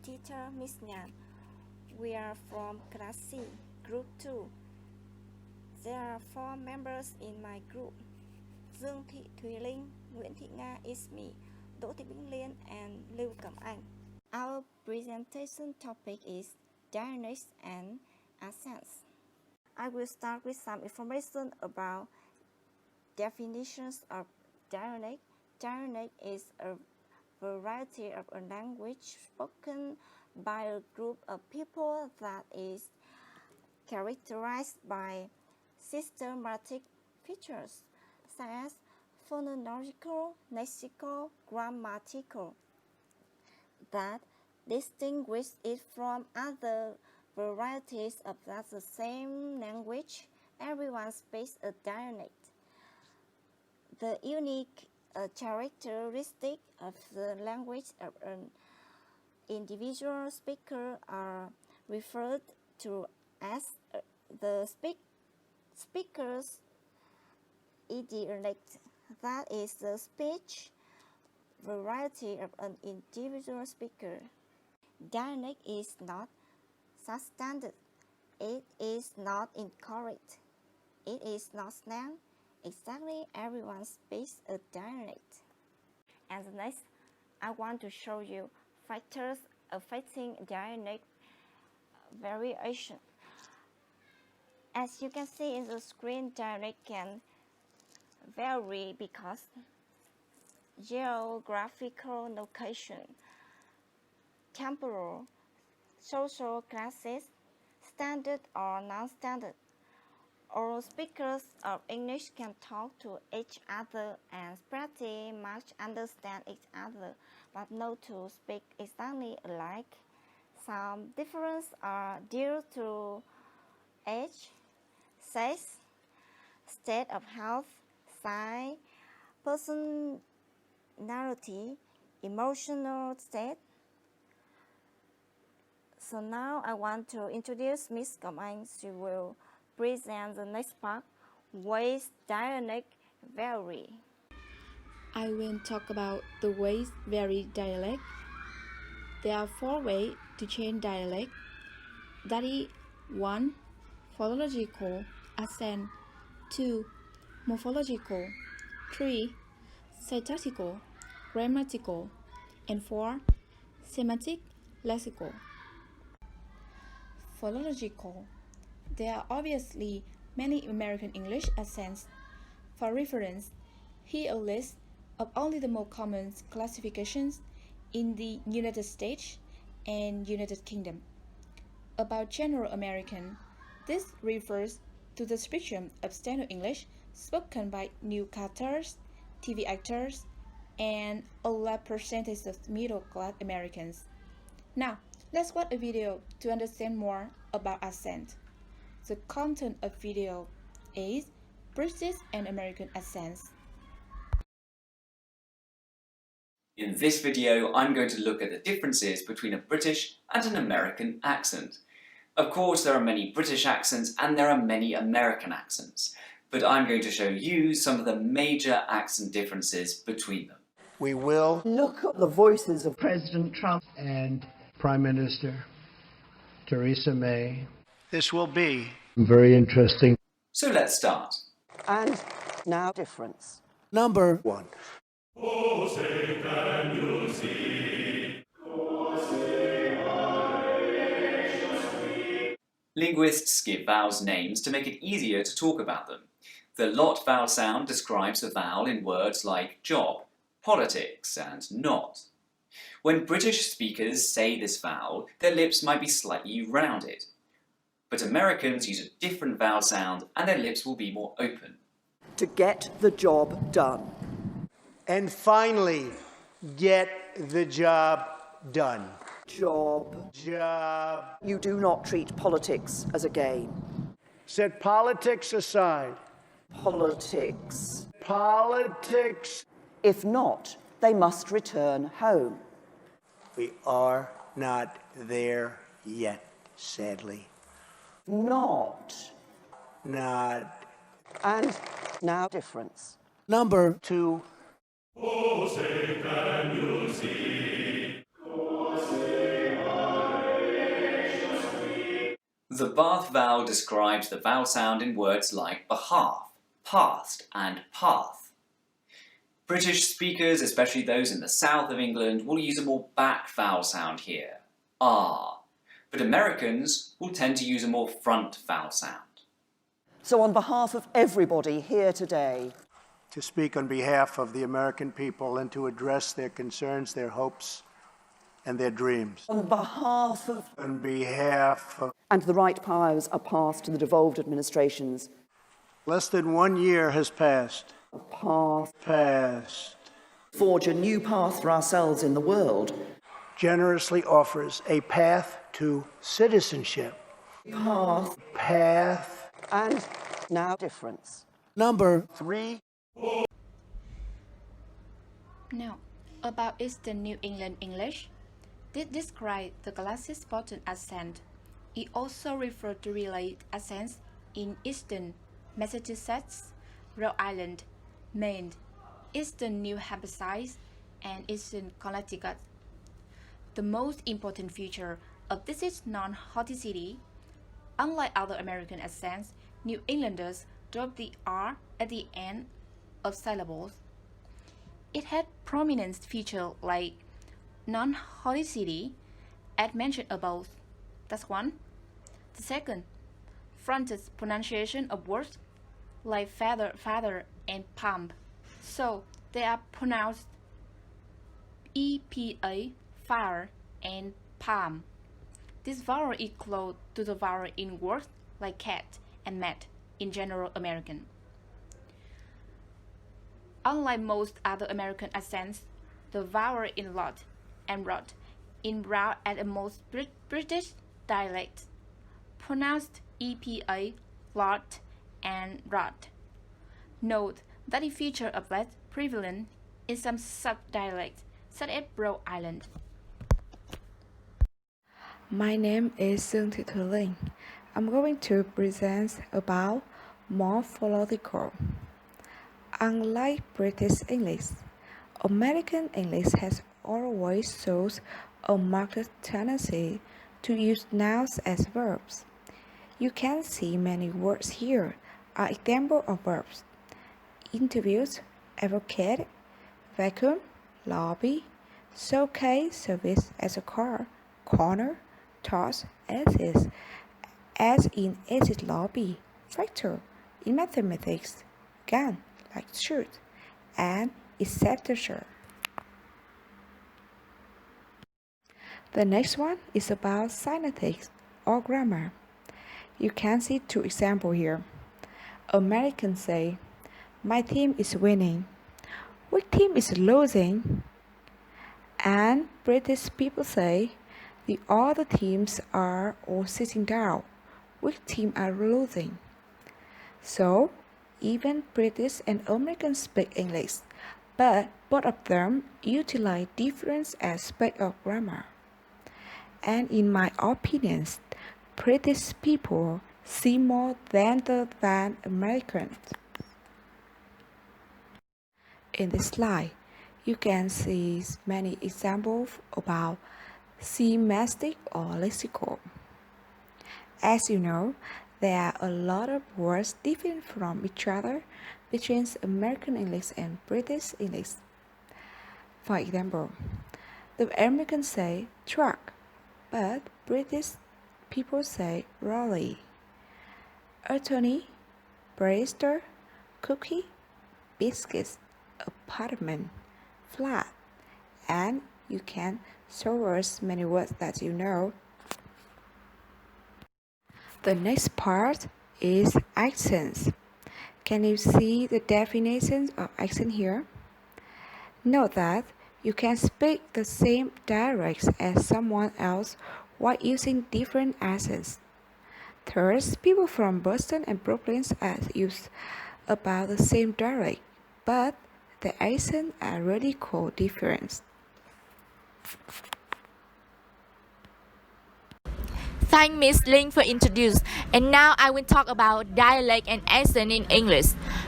teacher Miss Nhan. We are from Class C, Group 2. There are 4 members in my group. Dương Thị Thùy Linh, Nguyễn Thị Nga is me, Đỗ Thị Bích Liên and Lưu Cẩm Anh. Our presentation topic is dialects and accents. I will start with some information about definitions of dialect. Dialect is a variety of a language spoken by a group of people that is characterized by systematic features such as phonological, lexical, grammatical that distinguish it from other varieties of the same language. Everyone speaks a dialect. The unique characteristic of the language of an individual speaker are referred to as the speaker's idiolect. That is the speech variety of an individual speaker. Dialect is not substandard. It is not incorrect. It is not slang. Exactly, everyone speaks a dialect. And next, I want to show you factors affecting dialect variation. As you can see in the screen, dialect can vary because geographical location, temporal, social classes, standard or non-standard. Oral speakers of English can talk to each other and pretty much understand each other, but not to speak exactly alike. Some differences are due to age, sex, state of health, size, personality, emotional state. So now I want to introduce Miss Cẩm Anh. She will present the next part, ways dialect vary. I will talk about the ways vary dialect. There are 4 ways to change dialect. That is 1. Phonological accent, 2. Morphological, 3. Syntactical, grammatical, and 4. Semantic, lexical. Phonological. There are obviously many American English accents. For reference, here a list of only the more common classifications in the United States and United Kingdom. About general American, this refers to the spectrum of standard English spoken by newscasters, TV actors, and a large percentage of middle-class Americans. Now, let's watch a video to understand more about accent. The content of video is British and American accents. In this video, I'm going to look at the differences between a British and an American accent. Of course, there are many British accents and there are many American accents, but I'm going to show you some of the major accent differences between them. We will look at the voices of President Trump and Prime Minister Theresa May. This will be very interesting. So let's start. and now difference. number 1. Oh, say can you see? Oh, say Linguists give vowels names to make it easier to talk about them. The lot vowel sound describes a vowel in words like job, politics, and not. When British speakers say this vowel, their lips might be slightly rounded. But Americans use a different vowel sound and their lips will be more open. To get the job done. And finally, get the job done. Job. Job. You do not treat politics as a game. Set politics aside. Politics. Politics. If not, they must return home. We are not there yet, sadly. Not. Not. And now difference. Number 2. Oh, say can you see? Oh, say The Bath vowel describes the vowel sound in words like behalf, past, and path. British speakers, especially those in the south of England, will use a more back vowel sound here, ah, but Americans will tend to use a more front vowel sound. So on behalf of everybody here today, to speak on behalf of the American people and to address their concerns, their hopes, and their dreams. on behalf of, And the right powers are passed to the devolved administrations. less than 1 year has passed. Forge a new path for ourselves in the world. Generously offers a path to citizenship. Path. And now difference. Number 3. Now, about Eastern New England English. This describes the glacis-spoken accent. It also refers to related accents in Eastern Massachusetts, Rhode Island, Maine, Eastern New Hampshire, and Eastern Connecticut. The most important feature of this is non-hoticity. Unlike other American accents, New Englanders drop the R at the end of syllables. It had prominent features like non-hoticity, as mentioned above. That's one. The second, fronted pronunciation of words like father, and pump. So they are pronounced EPA, fire, and palm. This vowel is close to the vowel in words like cat and mat in general American. Unlike most other American accents, the vowel in lot and rot in route at a most British dialect, pronounced EPA, lot, and rot. Note that the feature of less prevalent in some sub-dialects, such as Rhode Island. My name is Dương Thị Thùy Linh. I'm going to present about morphological. Unlike British English, American English has always shown a marked tendency to use nouns as verbs. You can see many words here are examples of verbs. Interviews, advocate, vacuum, lobby, showcase, service as a car, corner, toss, as in exit lobby, factor, in mathematics, gun, like shoot, and etc. The next one is about syntax or grammar. You can see two examples here. Americans say, my team is winning. Which team is losing? And British people say, the other teams are all sitting down. Which team are losing? So, even British and Americans speak English, but both of them utilize different aspects of grammar. And in my opinion, British people see more than Americans. In this slide, you can see many examples about semantic or lexical. As you know, there are a lot of words different from each other between American English and British English. For example, the Americans say truck, but British people say lorry. Attorney, barrister, cookie, biscuits, apartment, flat, and you can show us many words that you know. The next part is accents. Can you see the definitions of accent here? Note that you can speak the same dialects as someone else while using different accents. Third, people from Boston and Brooklyn use about the same dialect, but the accents are radical different. Thank Ms. Ling for introducing. And now I will talk about dialect and accent in English.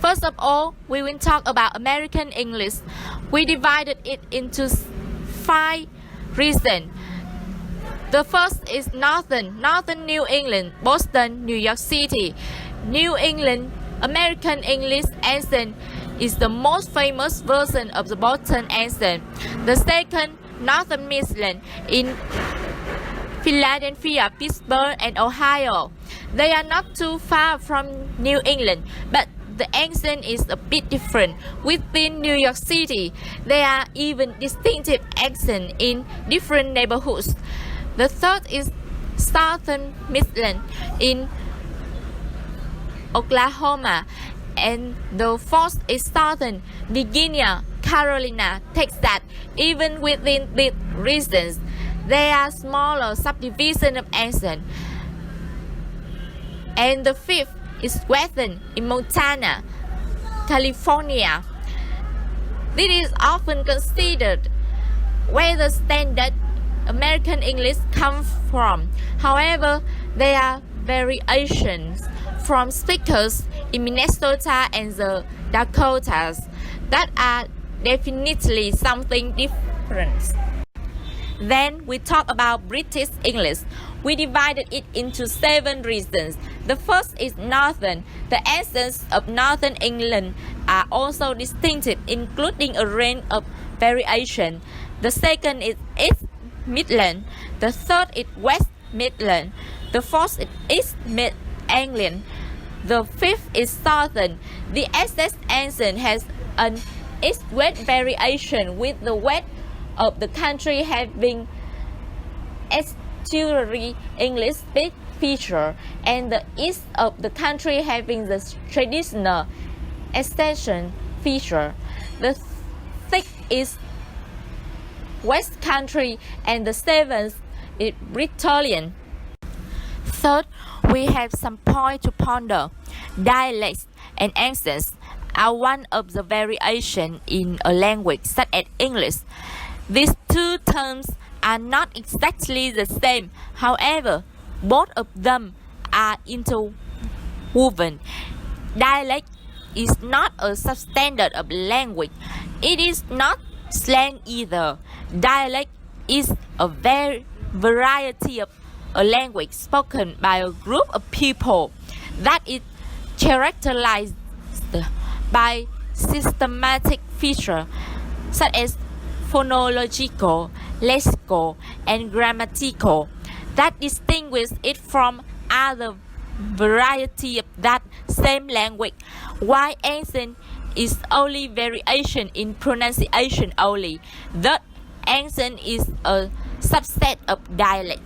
First of all, we will talk about American English. We divided it into 5 reasons. The first is Northern New England, Boston, New York City. New England American English accent is the most famous version of the Boston accent. The second, Northern Midland in Philadelphia, Pittsburgh, and Ohio. They are not too far from New England, but the accent is a bit different. Within New York City, there are even distinctive accents in different neighborhoods. The third is Southern Midland in Oklahoma, and the fourth is Southern Virginia, Carolina, Texas. Even within these regions, there are smaller subdivisions of accent. And the fifth is Western in Montana, California. This is often considered where the standard American English comes from. However, there are variations from speakers in Minnesota and the Dakotas that are definitely something different. Then we talk about British English. We divided it into 7 regions. The first is Northern. The accents of Northern England are also distinctive, including a range of variation. The second is East Midland. The third is West Midland. The fourth is East Mid England. The fifth is Southern. The Essex accent has an east-west variation, with the west of the country having estuary English speech feature, and the east of the country having the traditional extension feature. The sixth is West Country, and the seventh is Britolian. Third, we have some point to ponder. Dialects and accents are one of the variations in a language such as English. These two terms are not exactly the same. However, both of them are interwoven. Dialect is not a substandard of language. It is not slang either. Dialect is a variety of a language spoken by a group of people that is characterized by systematic features such as phonological, lexical, and grammatical that distinguish it from other variety of that same language, while accent is only variation in pronunciation only. Thus, accent is a subset of dialect.